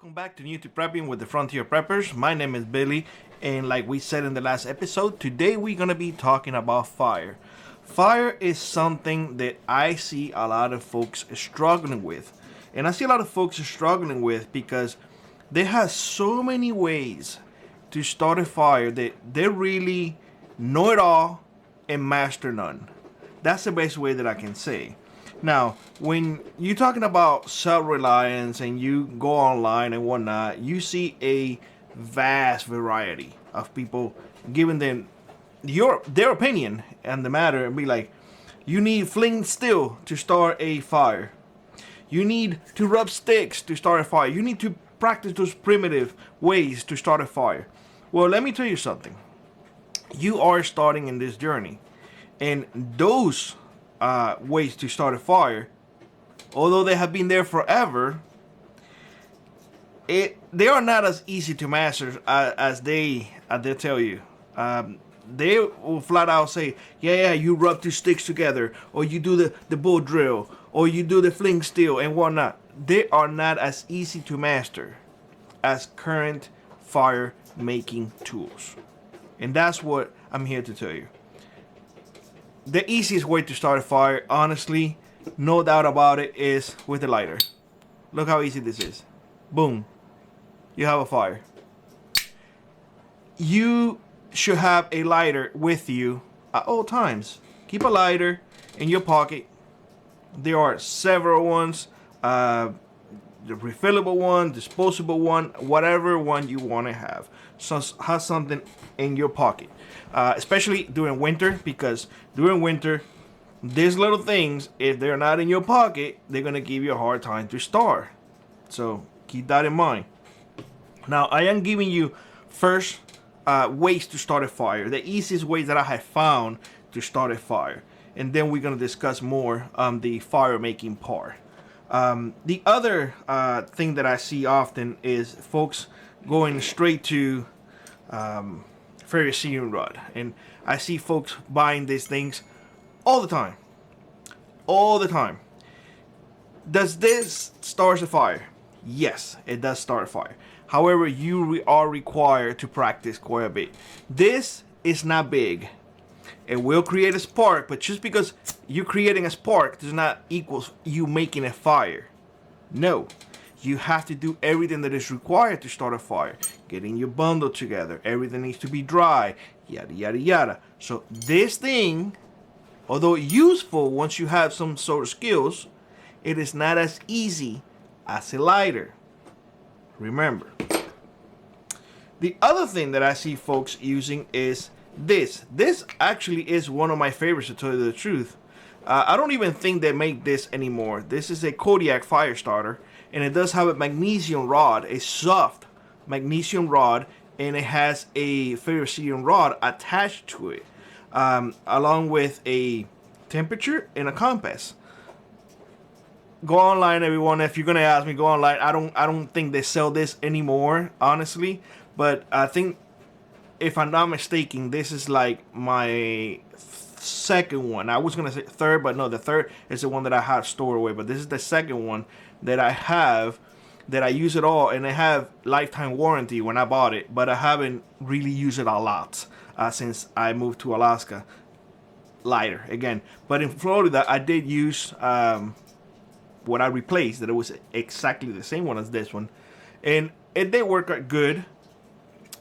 Welcome back to New to Prepping with the Frontier Preppers. My name is Billy, and like we said in the last episode, today we're going to be talking about fire. Fire is something that I see a lot of folks struggling with. And I see a lot of folks struggling with because they have so many ways to start a fire that they really know it all and master none. That's the best way that I can say. Now, when you're talking about self-reliance and you go online and whatnot, you see a vast variety of people giving them their opinion on the matter and be like, you need flint steel to start a fire. You need to rub sticks to start a fire. You need to practice those primitive ways to start a fire. Well, let me tell you something. You are starting in this journey, and those ways to start a fire, although they have been there forever, they are not as easy to master as they tell you. They will flat out say, yeah, you rub two sticks together, or you do the bow drill, or you do the fling steel and whatnot. They are not as easy to master as current fire making tools. And that's what I'm here to tell you. The easiest way to start a fire, honestly, no doubt about it, is with a lighter. Look how easy this is. Boom. You have a fire. You should have a lighter with you at all times. Keep a lighter in your pocket. There are several ones. The refillable one, disposable one, whatever one you want to have. So have something in your pocket. Especially during winter, because during winter, these little things, if they're not in your pocket, they're going to give you a hard time to start. So keep that in mind. Now, I am giving you first ways to start a fire. The easiest ways that I have found to start a fire. And then we're going to discuss more the fire making part. The other thing that I see often is folks going straight to ferrocerium rod, and I see folks buying these things all the time. Does this start a fire? Yes, it does start a fire. However, you are required to practice quite a bit. This is not big. It will create a spark, but just because you're creating a spark does not equal you making a fire. No. You have to do everything that is required to start a fire. Getting your bundle together. Everything needs to be dry. Yada, yada, yada. So this thing, although useful once you have some sort of skills, it is not as easy as a lighter. Remember. The other thing that I see folks using is this. This actually is one of my favorites, to tell you the truth. I don't even think they make this anymore. This is a Kodiak fire starter. And it does have a magnesium rod, a soft magnesium rod, and it has a ferrocerium rod attached to it, along with a temperature and a compass. Go online, everyone. If you're gonna ask me, go online. I don't think they sell this anymore, honestly. But I think, if I'm not mistaken, this is like my second one. I was gonna say third, but no, the third is the one that I have stored away. But this is the second one that I have, that I use it all, and I have lifetime warranty when I bought it, but I haven't really used it a lot since I moved to Alaska. Lighter again, but in Florida I did use what I replaced, that it was exactly the same one as this one, and it did work out good.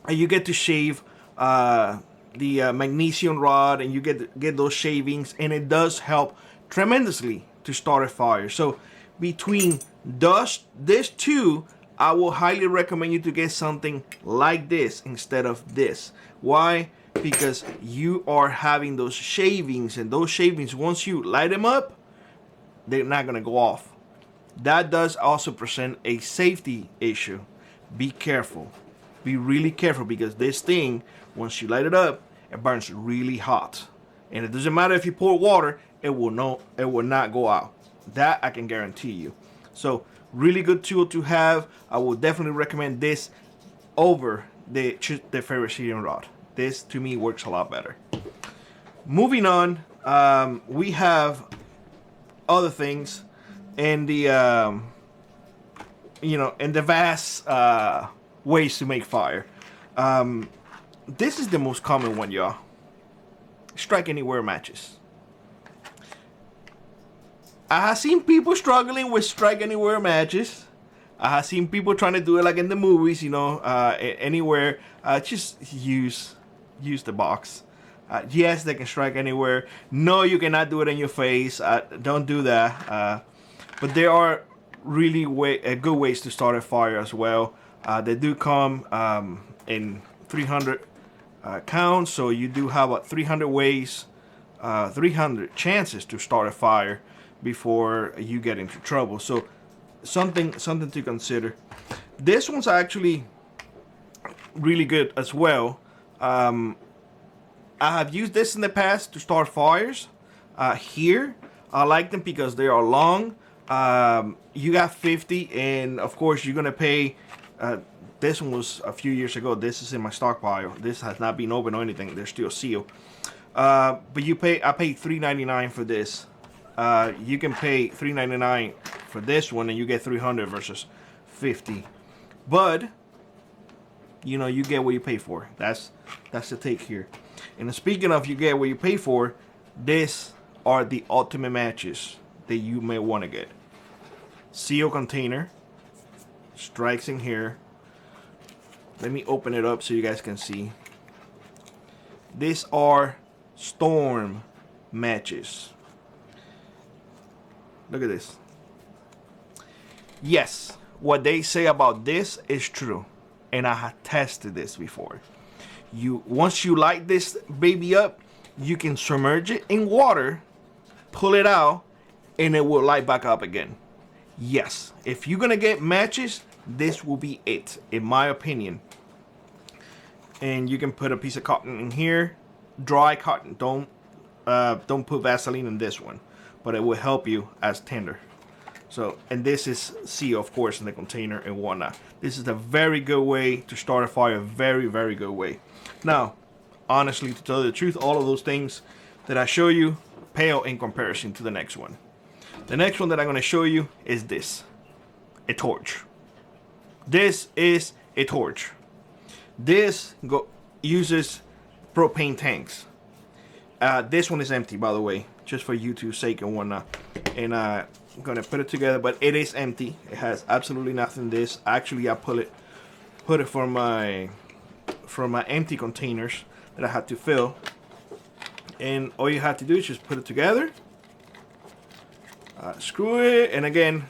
And you get to shave the magnesium rod, and you get those shavings, and it does help tremendously to start a fire. So between this two, I will highly recommend you to get something like this instead of this. Why? Because you are having those shavings, and those shavings, once you light them up, they're not going to go off. That does also present a safety issue. Be careful. Be really careful, because this thing, once you light it up, it burns really hot. And it doesn't matter if you pour water, it will not go out. That I can guarantee you. So really good tool to have. I will definitely recommend this over the ferrocerium rod. This to me works a lot better. Moving on, we have other things, and the in the vast ways to make fire. This is the most common one, y'all. Strike anywhere matches. I have seen people struggling with strike anywhere matches. I have seen people trying to do it like in the movies, anywhere. Just use the box. Yes, they can strike anywhere. No, you cannot do it in your face. Don't do that. But there are really good ways to start a fire as well. They do come in 300 counts, so you do have 300 ways, 300 chances to start a fire before you get into trouble. So something to consider. This one's actually really good as well. I have used this in the past to start fires. Here, I like them because they are long. You got 50, and of course you're gonna pay. This one was a few years ago. This is in my stockpile. This has not been opened or anything. They're still sealed. But I paid $3.99 for this. You can pay $3.99 for this one, and you get 300 versus 50. But you get what you pay for. That's the take here. And speaking of you get what you pay for, these are the ultimate matches that you may want to get. Seal container, strikes in here. Let me open it up so you guys can see. These are storm matches. Look at this. Yes, what they say about this is true, and I have tested this before. Once you light this baby up, you can submerge it in water, pull it out, and it will light back up again. Yes, if you're gonna get matches, this will be it, in my opinion. And you can put a piece of cotton in here, dry cotton. Don't put Vaseline in this one, but it will help you as tinder. So, and this is seal, of course, in the container and whatnot. This is a very good way to start a fire. Very, very good way. Now, honestly, to tell you the truth, all of those things that I show you pale in comparison to the next one. The next one that I'm going to show you is this. A torch. This is a torch. This uses propane tanks. This one is empty, by the way, just for YouTube's sake and whatnot. And I'm going to put it together, but it is empty. It has absolutely nothing in this. Actually, I put it from my empty containers that I had to fill. And all you have to do is just put it together. Screw it, and again,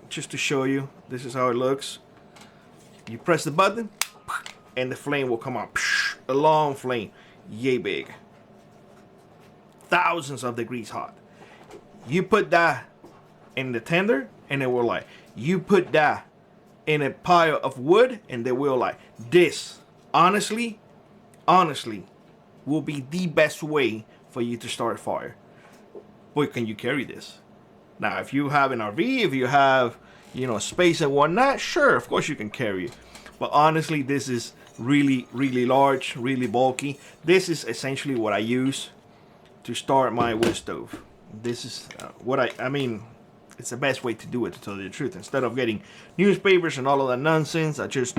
just to show you, this is how it looks. You press the button, and the flame will come out. A long flame, yay big. Thousands of degrees hot. You put that in the tender, and it will light. You put that in a pile of wood, and they will light. This, honestly, will be the best way for you to start a fire. Boy, can you carry this? Now, if you have an RV, if you have, space and whatnot, sure, of course you can carry it. But honestly, this is really, really large, really bulky. This is essentially what I use to start my wood stove. This is I mean, it's the best way to do it, to tell you the truth. Instead of getting newspapers and all of that nonsense, I just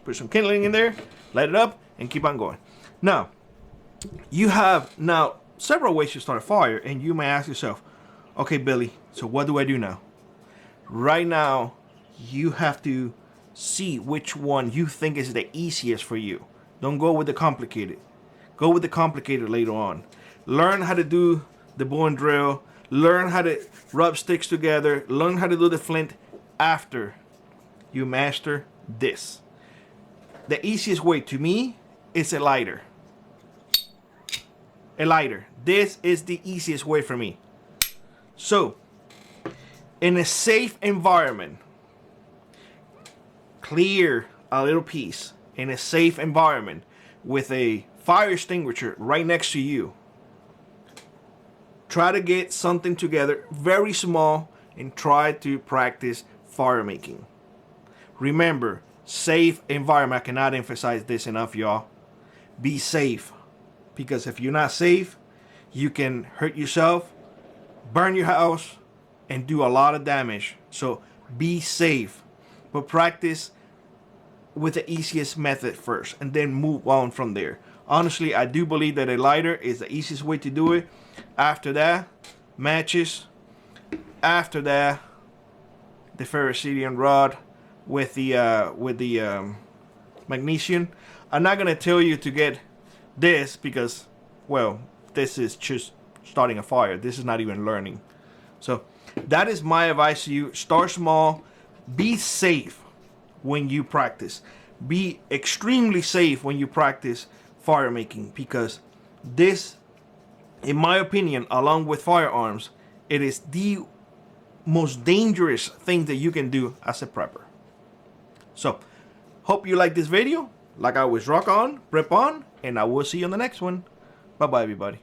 put some kindling in there, light it up, and keep on going. Now, you have several ways to start a fire, and you may ask yourself, okay, Billy, so what do I do now? Right now, you have to see which one you think is the easiest for you. Don't go with the complicated. Go with the complicated later on. Learn how to do the bow and drill. Learn how to rub sticks together. Learn how to do the flint after you master this. The easiest way to me is a lighter. A lighter. This is the easiest way for me. So, in a safe environment, clear a little piece in a safe environment with a fire extinguisher right next to you. Try to get something together very small and try to practice fire making. Remember, safe environment. I cannot emphasize this enough, y'all. Be safe, because if you're not safe, you can hurt yourself, burn your house, and do a lot of damage. So be safe. but practice with the easiest method first and then move on from there. Honestly, I do believe that a lighter is the easiest way to do it. After that, matches. After that, the ferrocerium rod with the magnesium. I'm not gonna tell you to get this because, well, this is just starting a fire. This is not even learning. So that is my advice to you. Start small. Be safe when you practice. Be extremely safe when you practice fire making, because this, in my opinion, along with firearms, it is the most dangerous thing that you can do as a prepper. So, hope you like this video. Like always, rock on, prep on, and I will see you on the next one. Bye-bye, everybody.